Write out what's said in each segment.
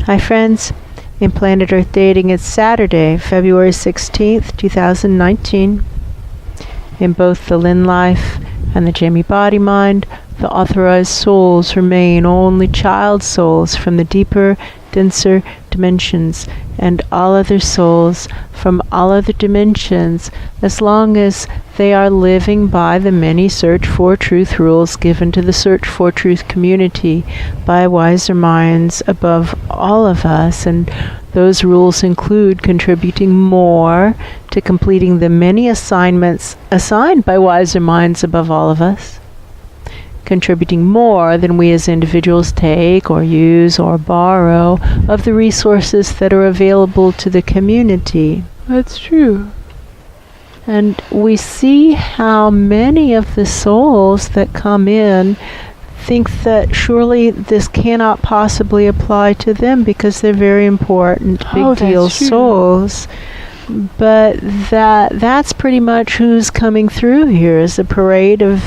Hi friends, in Planet Earth Dating, it's Saturday, February 16th, 2019. In both the Lynn Life and the Jamie Body Mind, the authorized souls remain only child souls from the deeper, denser dimensions, and all other souls from all other dimensions, as long as they are living by the many Search for Truth rules given to the Search for Truth community by wiser minds above all of us. And those rules include contributing more to completing the many assignments assigned by wiser minds above all of us, contributing more than we as individuals take or use or borrow of the resources that are available to the community. That's true. And we see how many of the souls that come in think that surely this cannot possibly apply to them because they're very important, big deal souls. But that's pretty much who's coming through here, is a parade of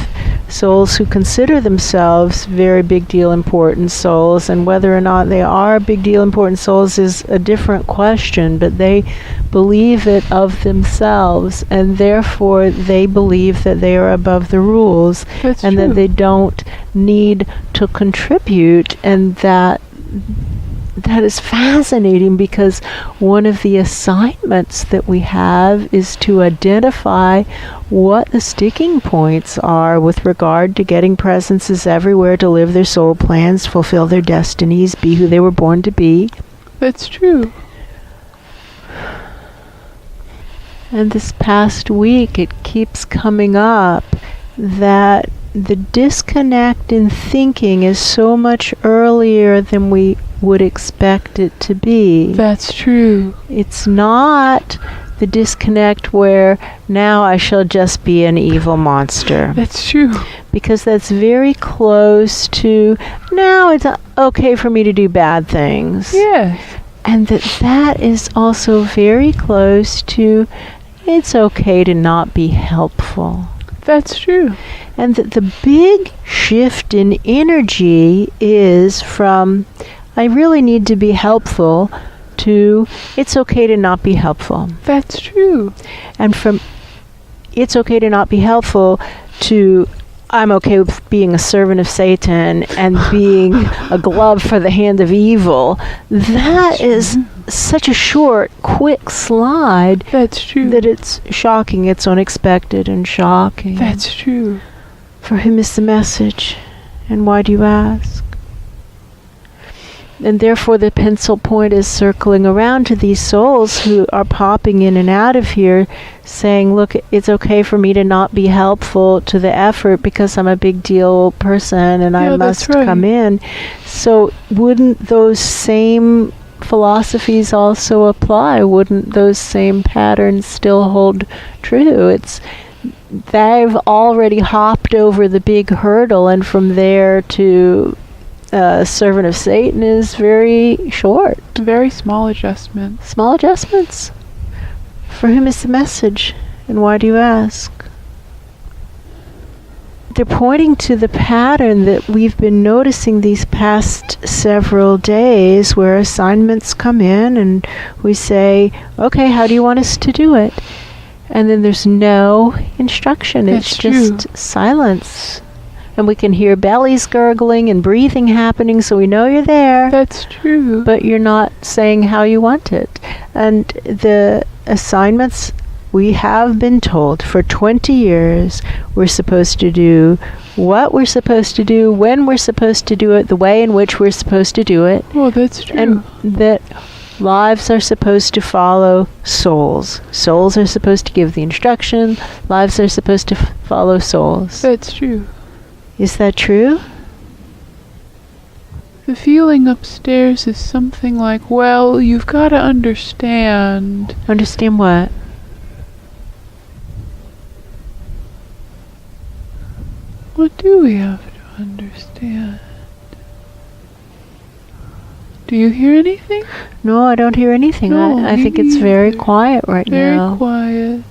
souls who consider themselves very big deal important souls, and whether or not they are big deal important souls is a different question, but they believe it of themselves, and therefore they believe that they are above the rules. That's and true. That they don't need to contribute, and that is fascinating, because one of the assignments that we have is to identify what the sticking points are with regard to getting presences everywhere to live their soul plans, fulfill their destinies, be who they were born to be. That's true. And this past week it keeps coming up that the disconnect in thinking is so much earlier than we would expect it to be. That's true. It's not the disconnect where now I shall just be an evil monster. That's true. Because that's very close to now it's okay for me to do bad things. Yes. And that is also very close to it's okay to not be helpful. That's true. And that the big shift in energy is from I really need to be helpful to it's okay to not be helpful. That's true. And from it's okay to not be helpful to I'm okay with being a servant of Satan and being a glove for the hand of evil. That is such a short, quick slide. That's true. That it's shocking. It's unexpected and shocking. That's true. For whom is the message? And why do you ask? And therefore the pencil point is circling around to these souls who are popping in and out of here saying, look, it's okay for me to not be helpful to the effort because I'm a big deal person and I must come in. So wouldn't those same philosophies also apply? Wouldn't those same patterns still hold true? They've already hopped over the big hurdle, and from there to servant of Satan is very short. Very small adjustments. Small adjustments. For whom is the message? And why do you ask? They're pointing to the pattern that we've been noticing these past several days, where assignments come in and we say, okay, how do you want us to do it? And then there's no instruction. That's it's just true. Silence. And we can hear bellies gurgling and breathing happening, so we know you're there. That's true. But you're not saying how you want it. And the assignments, we have been told for 20 years we're supposed to do what we're supposed to do, when we're supposed to do it, the way in which we're supposed to do it. Oh, that's true. And that lives are supposed to follow souls. Souls are supposed to give the instruction. Lives are supposed to follow souls. That's true. Is that true? The feeling upstairs is something like, well, you've got to understand. Understand what? What do we have to understand? Do you hear anything? No, I don't hear anything. No, I think it's very quiet right now. Very quiet.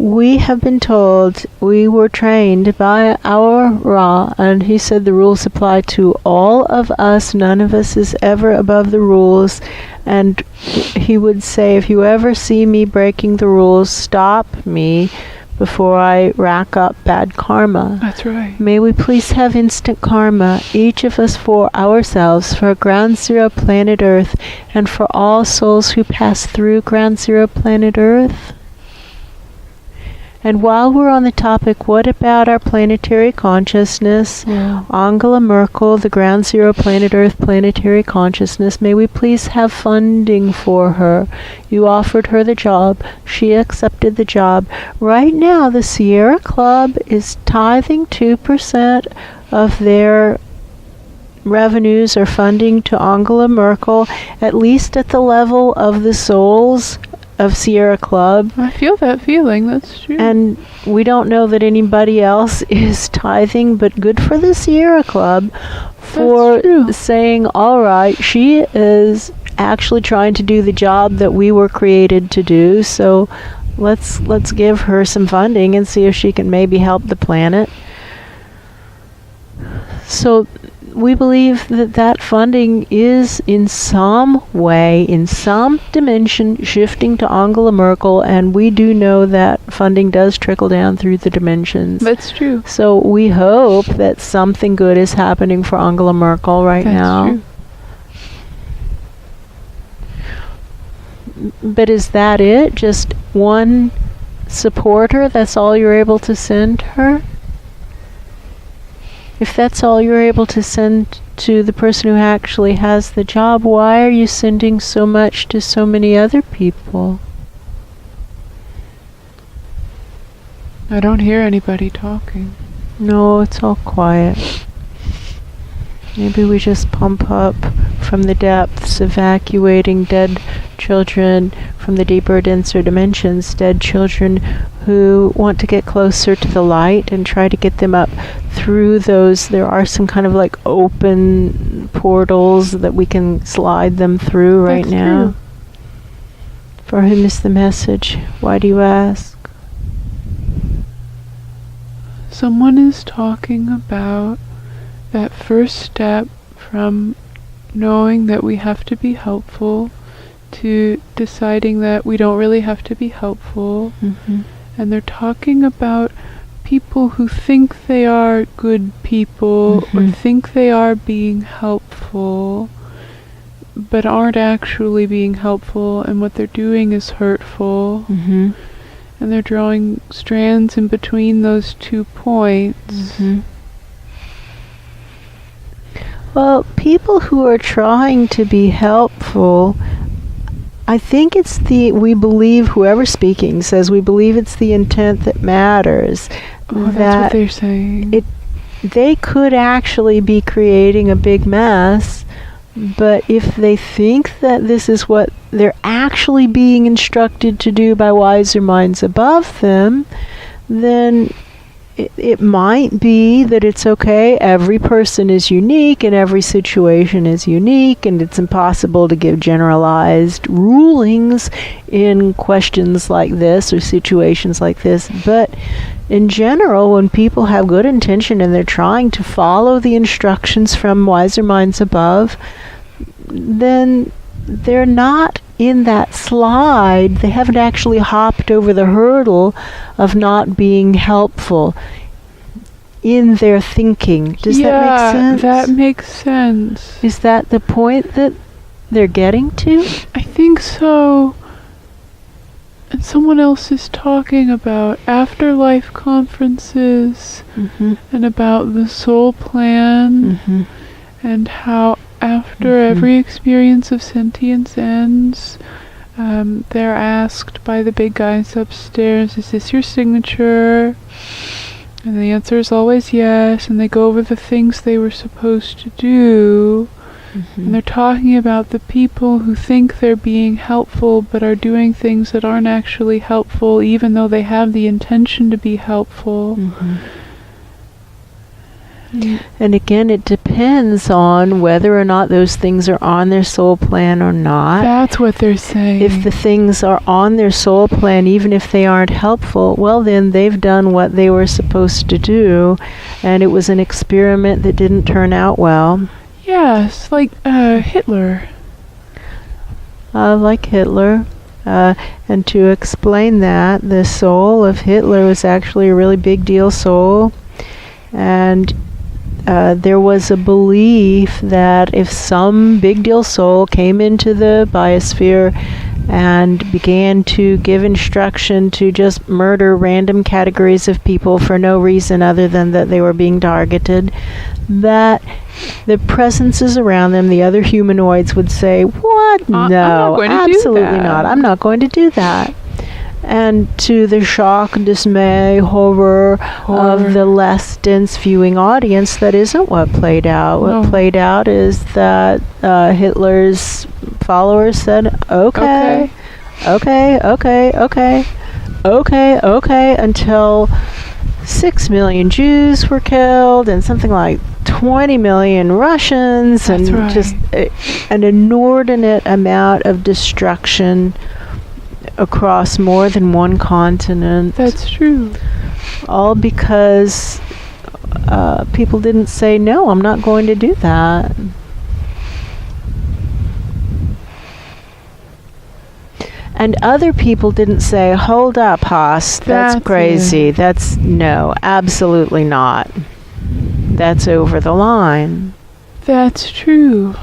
we have been told, we were trained by our Ra, and he said the rules apply to all of us. None of us is ever above the rules. And he would say, if you ever see me breaking the rules, stop me before I rack up bad karma. That's right. May we please have instant karma, each of us for ourselves, for Ground Zero Planet Earth, and for all souls who pass through Ground Zero Planet Earth. And while we're on the topic, what about our planetary consciousness? Yeah. Angela Merkel, the Ground Zero Planet Earth planetary consciousness, may we please have funding for her? You offered her the job. She accepted the job. Right now, the Sierra Club is tithing 2% of their revenues or funding to Angela Merkel, at least at the level of the souls of Sierra Club. I feel that feeling, that's true. And we don't know that anybody else is tithing, but good for the Sierra Club for saying, all right, she is actually trying to do the job that we were created to do, so let's give her some funding and see if she can maybe help the planet. So we believe that that funding is in some way, in some dimension, shifting to Angela Merkel, and we do know that funding does trickle down through the dimensions. That's true. So we hope that something good is happening for Angela Merkel right now. True. But is that it? Just one supporter? That's all you're able to send her? If that's all you're able to send to the person who actually has the job, why are you sending so much to so many other people? I don't hear anybody talking. No, it's all quiet. Maybe we just pump up from the depths, evacuating dead children from the deeper, denser dimensions, dead children who want to get closer to the light and try to get them up through those. There are some kind of like open portals that we can slide them through right now. True. For whom is the message? Why do you ask? Someone is talking about that first step from knowing that we have to be helpful to deciding that we don't really have to be helpful. Mm-hmm. And they're talking about people who think they are good people or think they are being helpful but aren't actually being helpful, and what they're doing is hurtful. Mm-hmm. And they're drawing strands in between those 2 points. Mm-hmm. Well, people who are trying to be helpful, I think it's we believe, whoever's speaking says, we believe it's the intent that matters. Oh, that's what they're saying. They could actually be creating a big mess, but if they think that this is what they're actually being instructed to do by wiser minds above them, then it might be that it's okay. Every person is unique and every situation is unique, and it's impossible to give generalized rulings in questions like this or situations like this. But in general, when people have good intention and they're trying to follow the instructions from wiser minds above, then they're not in that slide. They haven't actually hopped over the hurdle of not being helpful in their thinking. Does that make sense? Yeah, that makes sense. Is that the point that they're getting to? I think so. And someone else is talking about afterlife conferences and about the soul plan and how after every experience of sentience ends, they're asked by the big guys upstairs, is this your signature? And the answer is always yes, and they go over the things they were supposed to do. And they're talking about the people who think they're being helpful but are doing things that aren't actually helpful, even though they have the intention to be helpful. And again, it depends on whether or not those things are on their soul plan or not. That's what they're saying. If the things are on their soul plan, even if they aren't helpful, well then they've done what they were supposed to do, and it was an experiment that didn't turn out well. Yes, like Hitler. Like Hitler. And to explain that, the soul of Hitler was actually a really big deal soul. And there was a belief that if some big deal soul came into the biosphere and began to give instruction to just murder random categories of people for no reason other than that they were being targeted, that the presences around them, the other humanoids, would say, "What? No, absolutely not. I'm not going to do that." And to the shock, dismay, horror of the less dense viewing audience, that isn't what played out. What played out is that Hitler's followers said, okay, until 6 million Jews were killed and something like 20 million Russians. That's and right. Just an inordinate amount of destruction across more than one continent. That's true. All because people didn't say, no, I'm not going to do that. And other people didn't say, hold up, Haas, that's crazy. That's, no, absolutely not. That's over the line. That's true.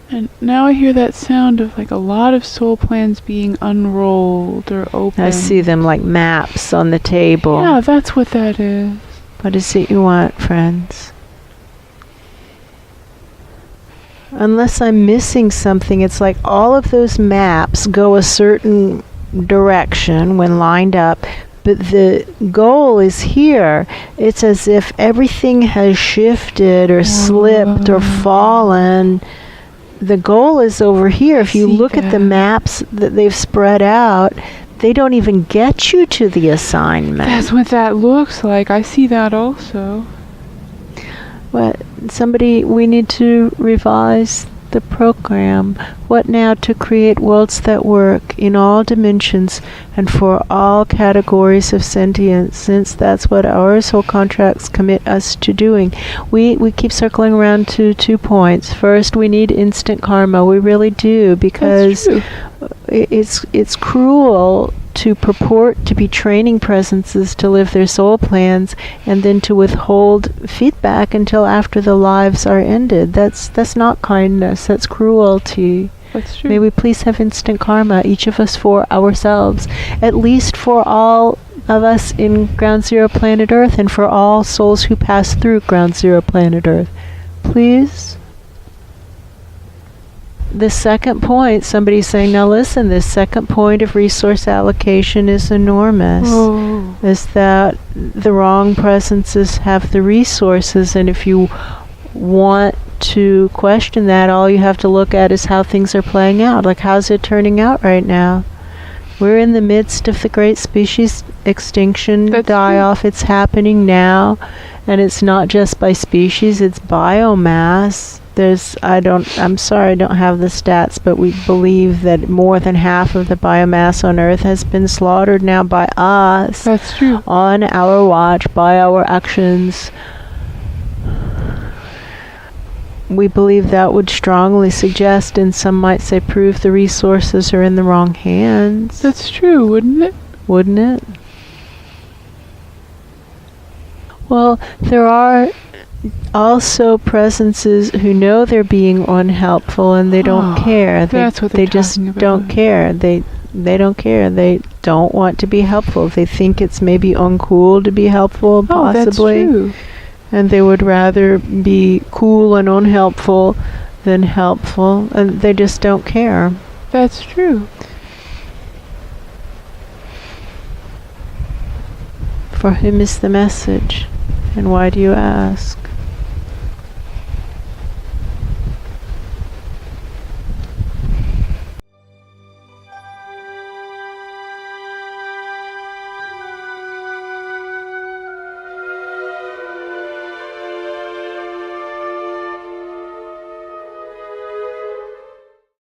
And now I hear that sound of like a lot of soul plans being unrolled or open. I see them like maps on the table. Yeah, that's what that is. What is it you want, friends? Unless I'm missing something, it's like all of those maps go a certain direction when lined up, but the goal is here. It's as if everything has shifted or slipped or fallen. The goal is over here. If you look at the maps that they've spread out, they don't even get you to the assignment. That's what that looks like. I see that also. What, we need to revise the program. What now to create worlds that work in all dimensions and for all categories of sentience, since that's what our soul contracts commit us to doing. We keep circling around to 2 points. First, we need instant karma. We really do, because it's cruel to purport to be training presences to live their soul plans and then to withhold feedback until after the lives are ended. That's not kindness. That's cruelty. That's true. May we please have instant karma, each of us for ourselves, at least for all of us in Ground Zero Planet Earth and for all souls who pass through Ground Zero Planet Earth. Please? The second point, somebody's saying, now listen, this second point of resource allocation is enormous. Is that the wrong presences have the resources, and if you want to question that, all you have to look at is how things are playing out. Like, how's it turning out right now? We're in the midst of the great species extinction die-off. It's happening now, and it's not just by species, it's biomass. I'm sorry, I don't have the stats, but we believe that more than half of the biomass on Earth has been slaughtered now by us. That's true. On our watch, by our actions. We believe that would strongly suggest, and some might say prove, the resources are in the wrong hands. That's true, wouldn't it? Wouldn't it? Well, there are also presences who know they're being unhelpful and they don't care. That's what they're talking about. Don't care. They don't care. They don't want to be helpful. They think it's maybe uncool to be helpful, possibly. That's true. And they would rather be cool and unhelpful than helpful, and they just don't care. That's true. For whom is the message? And why do you ask?